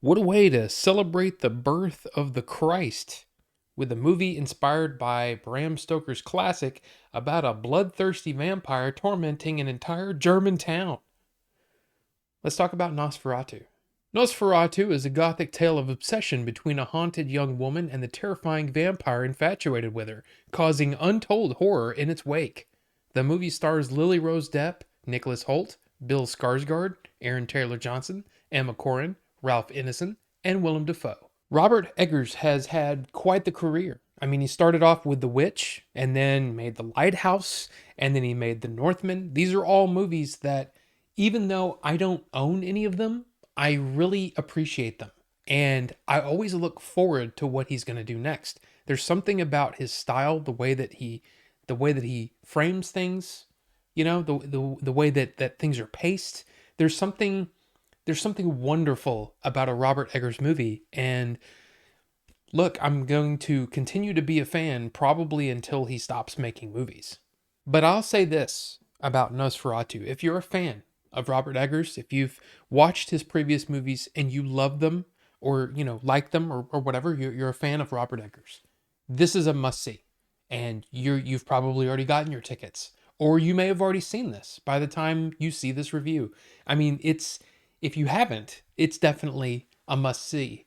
What a way to celebrate the birth of the Christ with a movie inspired by Bram Stoker's classic about a bloodthirsty vampire tormenting an entire German town. Let's talk about Nosferatu. Nosferatu is a gothic tale of obsession between a haunted young woman and the terrifying vampire infatuated with her, causing untold horror in its wake. The movie stars Lily-Rose Depp, Nicholas Hoult, Bill Skarsgård, Aaron Taylor Johnson, Emma Corrin, Ralph Ineson, and Willem Dafoe. Robert Eggers has had quite the career. I mean, he started off with The Witch, and then made The Lighthouse, and then he made The Northman. These are all movies that, even though I don't own any of them, I really appreciate them. And I always look forward to what he's going to do next. There's something about his style, the way that he frames things, the way that things are paced. There's something there's something wonderful about a Robert Eggers movie. And look, I'm going to continue to be a fan probably until he stops making movies. But I'll say this about Nosferatu. If you're a fan of Robert Eggers, if you've watched his previous movies and you love them or, like them or whatever, you're a fan of Robert Eggers, this is a must see. And you've probably already gotten your tickets. Or you may have already seen this by the time you see this review. I mean, if you haven't, it's definitely a must see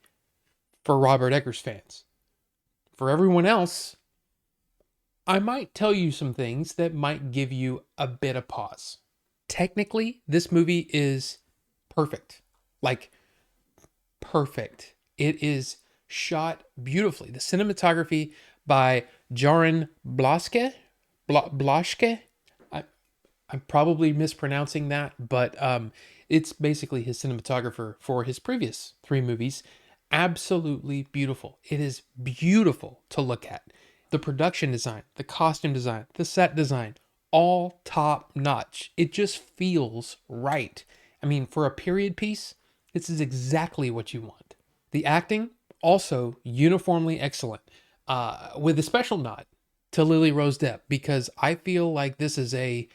for Robert Eggers fans. For everyone else, I might tell you some things that might give you a bit of pause. Technically, this movie is perfect. Like, perfect. It is shot beautifully. The cinematography by Jaron Blaschke. I'm probably mispronouncing that, but it's basically his cinematographer for his previous three movies. Absolutely beautiful. It is beautiful to look at. The production design, the costume design, the set design, all top notch. It just feels right. I mean, for a period piece, this is exactly what you want. The acting, also uniformly excellent, with a special nod to Lily-Rose Depp, because I feel like this is a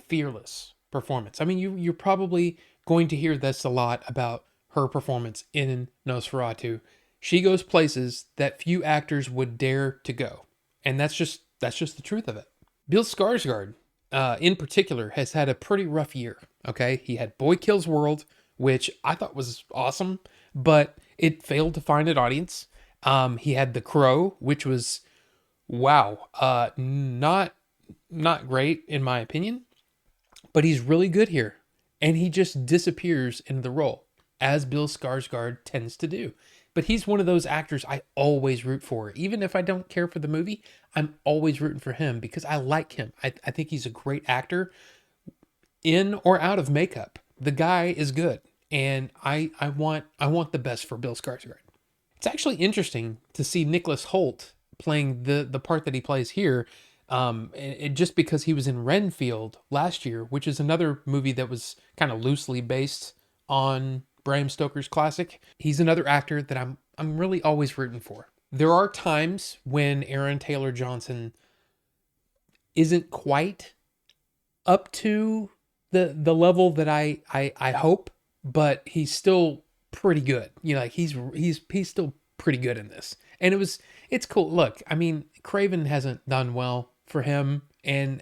fearless performance. I mean, you're probably going to hear this a lot about her performance in Nosferatu. She goes places that few actors would dare to go, and that's just the truth of it. Bill Skarsgård, in particular, has had a pretty rough year. Okay, he had Boy Kills World, which I thought was awesome, but it failed to find an audience. He had The Crow, which was wow, not great in my opinion, but he's really good here, and he just disappears into the role as Bill Skarsgård tends to do. But he's one of those actors I always root for. Even if I don't care for the movie, I'm always rooting for him because I like him. I think he's a great actor in or out of makeup. The guy is good, and I want the best for Bill Skarsgård. It's actually interesting to see Nicholas Hoult playing the part that he plays here, just because he was in Renfield last year, which is another movie that was kind of loosely based on Bram Stoker's classic. He's another actor that I'm really always rooting for. There are times when Aaron Taylor Johnson isn't quite up to the level that I hope, but he's still pretty good. Like he's still pretty good in this. And it's cool. Look, I mean, Craven hasn't done well for him, and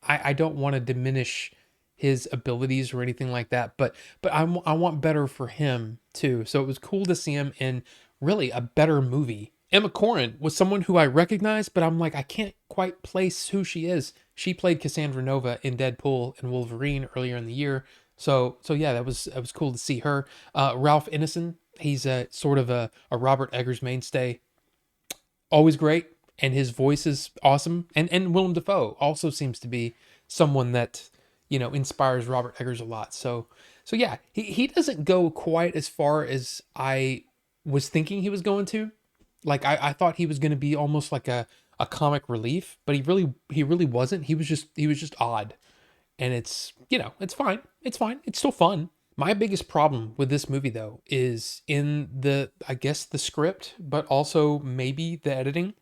I don't want to diminish his abilities or anything like that, but I want better for him too. So it was cool to see him in really a better movie. Emma Corrin was someone who I recognize, but I'm like, I can't quite place who she is. She played Cassandra Nova in Deadpool and Wolverine earlier in the year. So yeah, that was cool to see her. Ralph Ineson, he's a sort of a Robert Eggers mainstay. Always great, and his voice is awesome. And Willem Dafoe also seems to be someone that inspires Robert Eggers a lot. So yeah, he doesn't go quite as far as I was thinking he was going to. Like I thought he was going to be almost like a comic relief, but he really wasn't. He was just odd, and it's fine. It's fine. It's still fun. My biggest problem with this movie though is in I guess the script, but also maybe the editing.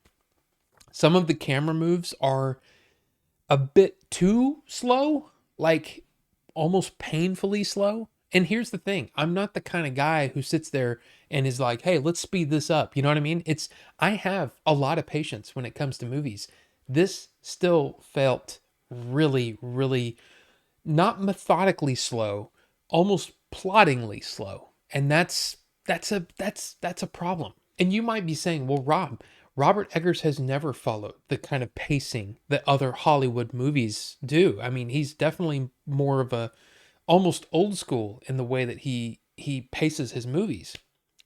Some of the camera moves are a bit too slow, like almost painfully slow. And here's the thing, I'm not the kind of guy who sits there and is like, hey, let's speed this up. You know what I mean? I have a lot of patience when it comes to movies. This still felt really, really not methodically slow, almost ploddingly slow. And that's a problem. And you might be saying, well, Robert Eggers has never followed the kind of pacing that other Hollywood movies do. I mean, he's definitely more of a almost old school in the way that he paces his movies.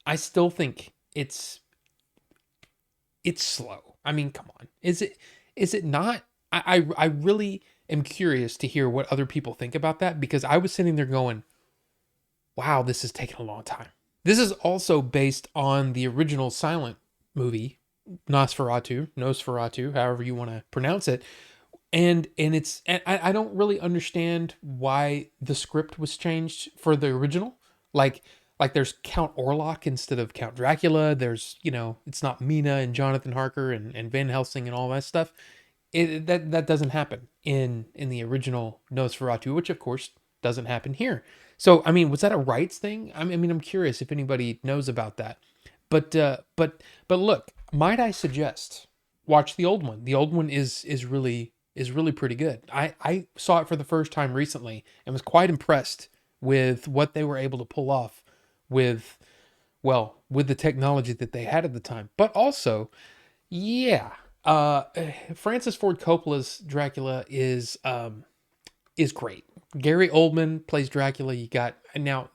I still think it's slow. I mean, come on. Is it not? I really am curious to hear what other people think about that, because I was sitting there going, wow, this is taking a long time. This is also based on the original silent movie, Nosferatu, however you want to pronounce it. And I don't really understand why the script was changed for the original. Like there's Count Orlok instead of Count Dracula. There's, it's not Mina and Jonathan Harker and Van Helsing and all that stuff. That doesn't happen in the original Nosferatu, which of course doesn't happen here. So I mean, was that a rights thing? I mean, I'm curious if anybody knows about that. But look, might I suggest watch the old one? The old one is really pretty good. I saw it for the first time recently and was quite impressed with what they were able to pull off with, well, with the technology that they had at the time. But also, yeah, Francis Ford Coppola's Dracula is great. Gary Oldman plays Dracula. You got now.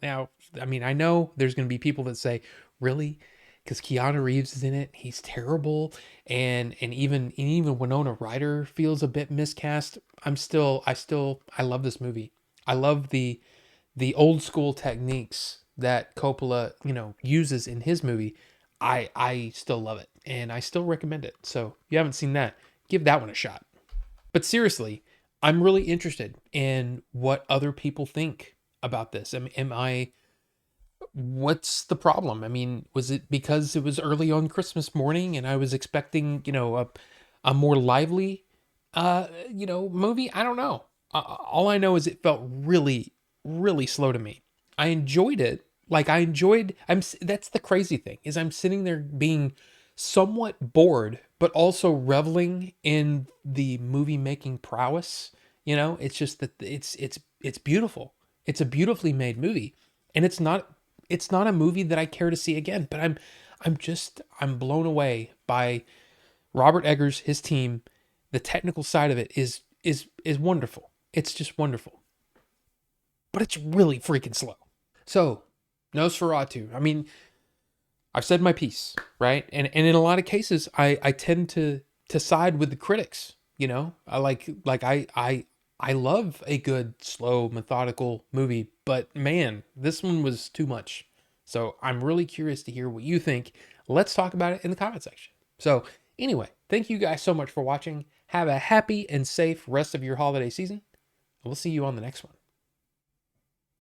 I mean, I know there's going to be people that say, really, because Keanu Reeves is in it, he's terrible, and even Winona Ryder feels a bit miscast. I love this movie. I love the old school techniques that Coppola uses in his movie. I still love it, and I still recommend it. So if you haven't seen that, give that one a shot. But seriously, I'm really interested in what other people think about this. What's the problem? I mean, was it because it was early on Christmas morning and I was expecting, a more lively, movie? I don't know. All I know is it felt really, really slow to me. I enjoyed it. That's the crazy thing, is I'm sitting there being somewhat bored, but also reveling in the movie making prowess. It's just that it's beautiful. It's a beautifully made movie, and it's not a movie that I care to see again. But I'm blown away by Robert Eggers, his team. The technical side of it is wonderful. It's just wonderful, but it's really freaking slow. So, Nosferatu. I mean, I've said my piece, right? And in a lot of cases, I tend to side with the critics. I love a good, slow, methodical movie, but man, this one was too much. So I'm really curious to hear what you think. Let's talk about it in the comment section. So anyway, thank you guys so much for watching. Have a happy and safe rest of your holiday season. We'll see you on the next one.